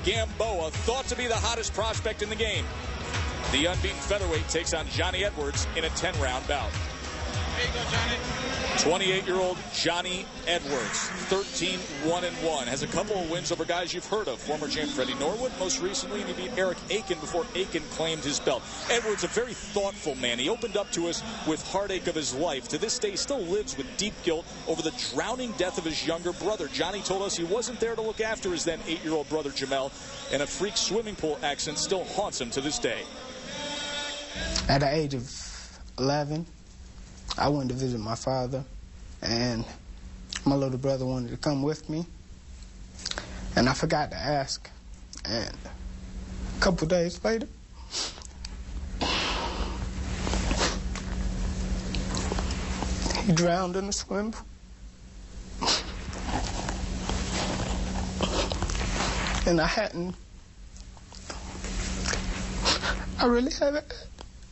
Gamboa, thought to be the hottest prospect in the game. The unbeaten featherweight takes on Johnnie Edwards in a 10-round bout. There you go, Johnny. 28-year-old Johnnie Edwards, 13-1-1, has a couple of wins over guys you've heard of. Former champ Freddie Norwood, most recently, and he beat Eric Aiken before Aiken claimed his belt. Edwards, a very thoughtful man. He opened up to us with heartache of his life. To this day, he still lives with deep guilt over the drowning death of his younger brother. Johnny told us he wasn't there to look after his then 8-year-old brother Jamel, and a freak swimming pool accident still haunts him to this day. At the age of 11, I went to visit my father, and my little brother wanted to come with me, and I forgot to ask, and a couple days later, he drowned in the swimming pool. And I really haven't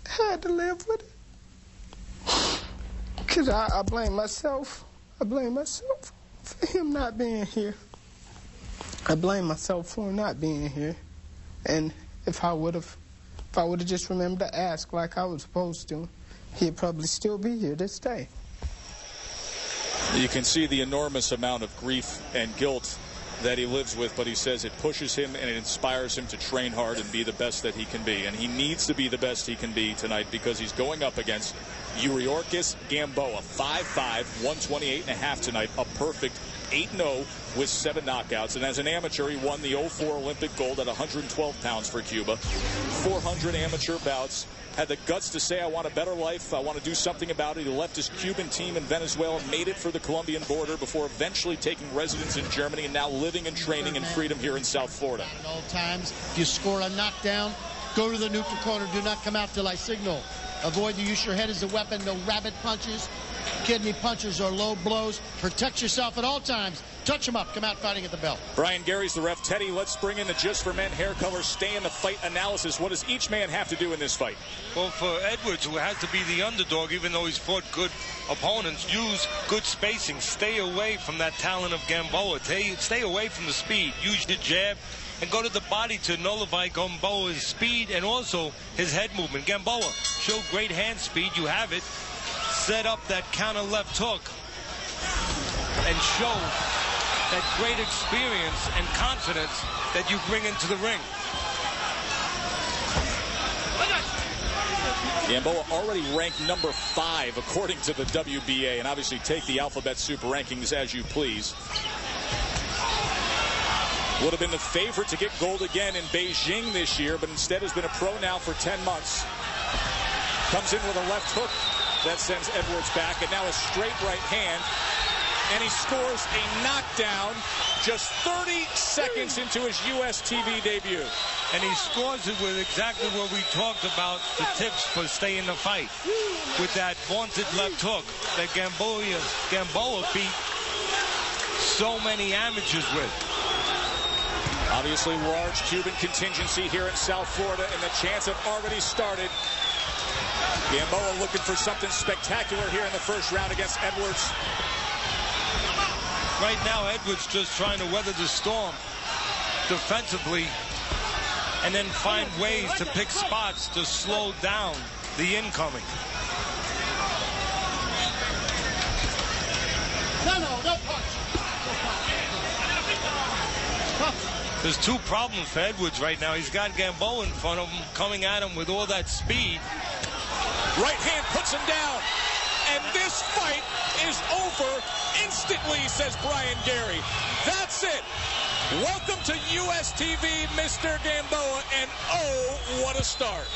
had to live with it. Because I blame myself. I blame myself for him not being here. I blame myself for him not being here. And if I would have just remembered to ask like I was supposed to, he'd probably still be here this day. You can see the enormous amount of grief and guilt that he lives with, but he says it pushes him and it inspires him to train hard and be the best that he can be. And he needs to be the best he can be tonight because he's going up against Yuriorkis Gamboa, 5'5", 128.5 tonight, a perfect 8-0 with 7 knockouts. And as an amateur, he won the 04 Olympic gold at 112 pounds for Cuba. 400 amateur bouts. Had the guts to say, I want a better life, I want to do something about it. He left his Cuban team in Venezuela, made it for the Colombian border before eventually taking residence in Germany and now living and training in freedom here in South Florida. At all times, if you score a knockdown, go to the neutral corner. Do not come out till I signal. Avoid the use of your head as a weapon. No rabbit punches, kidney punches, or low blows. Protect yourself at all times. Touch him up. Come out fighting at the belt. Brian Gary's the ref. Teddy, let's bring in the Just for Men hair color stay in the fight analysis. What does each man have to do in this fight? Well, for Edwards, who has to be the underdog, even though he's fought good opponents, use good spacing. Stay away from that talent of Gamboa. Stay away from the speed. Use the jab and go to the body to nullify Gamboa's speed and also his head movement. Gamboa, show great hand speed. You have it. Set up that counter left hook and show that great experience and confidence that you bring into the ring. Gamboa already ranked number 5 according to the WBA, and obviously take the Alphabet Soup rankings as you please. Would have been the favorite to get gold again in Beijing this year, but instead has been a pro now for 10 months. Comes in with a left hook that sends Edwards back, and now a straight right hand. And he scores a knockdown just 30 seconds into his U.S. TV debut. And he scores it with exactly what we talked about, the tips for staying in the fight. With that vaunted left hook that Gamboa beat so many amateurs with. Obviously, large Cuban contingency here in South Florida, and the chants have already started. Gamboa looking for something spectacular here in the first round against Edwards. Right now, Edwards just trying to weather the storm defensively and then find ways to pick spots to slow down the incoming. No punch. There's 2 problems for Edwards right now. He's got Gamboa in front of him, coming at him with all that speed. Right hand puts him down. And this fight is over instantly, says Brian Gary. That's it. Welcome to US TV, Mr. Gamboa, and oh, what a start.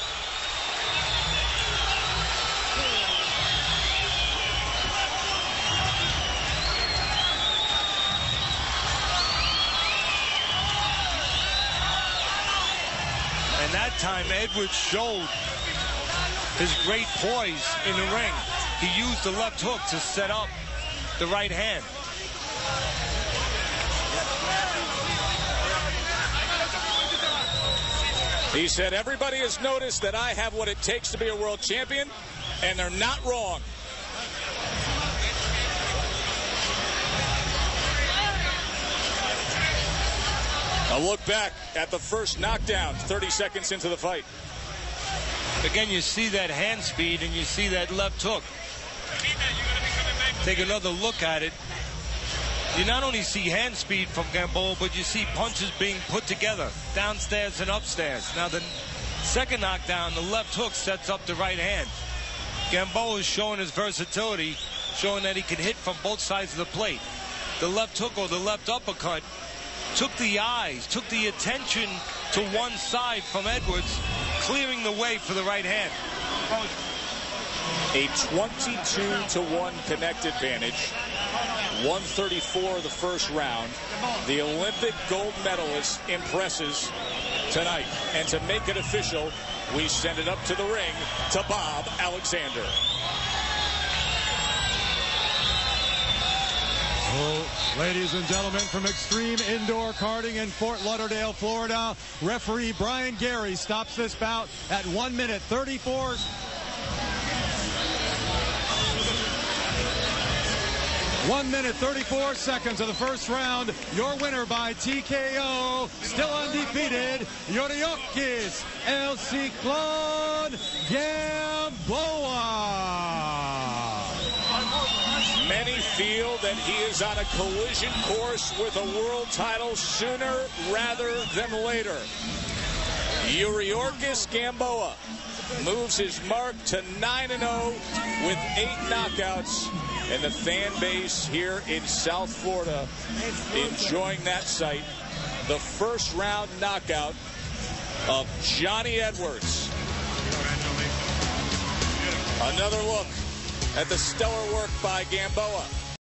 And that time, Edwards showed his great poise in the ring. He used the left hook to set up the right hand. He said, everybody has noticed that I have what it takes to be a world champion, and they're not wrong. A look back at the first knockdown 30 seconds into the fight. Again, you see that hand speed and you see that left hook. Take another look at it. You not only see hand speed from Gamboa, but you see punches being put together, downstairs and upstairs. Now, the second knockdown, the left hook sets up the right hand. Gamboa is showing his versatility, showing that he can hit from both sides of the plate. The left hook or the left uppercut took the eyes, took the attention to one side from Edwards, clearing the way for the right hand. A 22-1 connect advantage. 134 the first round. The Olympic gold medalist impresses tonight. And to make it official, we send it up to the ring to Bob Alexander. Well, ladies and gentlemen, from Extreme Indoor Karting in Fort Lauderdale, Florida, referee Brian Gary stops this bout at 1 minute 34. 1 minute 34 seconds of the first round. Your winner by TKO, still undefeated, Yuriorkis Gamboa. Many feel that he is on a collision course with a world title sooner rather than later. Yuriorkis Gamboa moves his mark to 9-0 with 8 knockouts. And the fan base here in South Florida enjoying that sight. The first round knockout of Johnnie Edwards. Another look at the stellar work by Gamboa.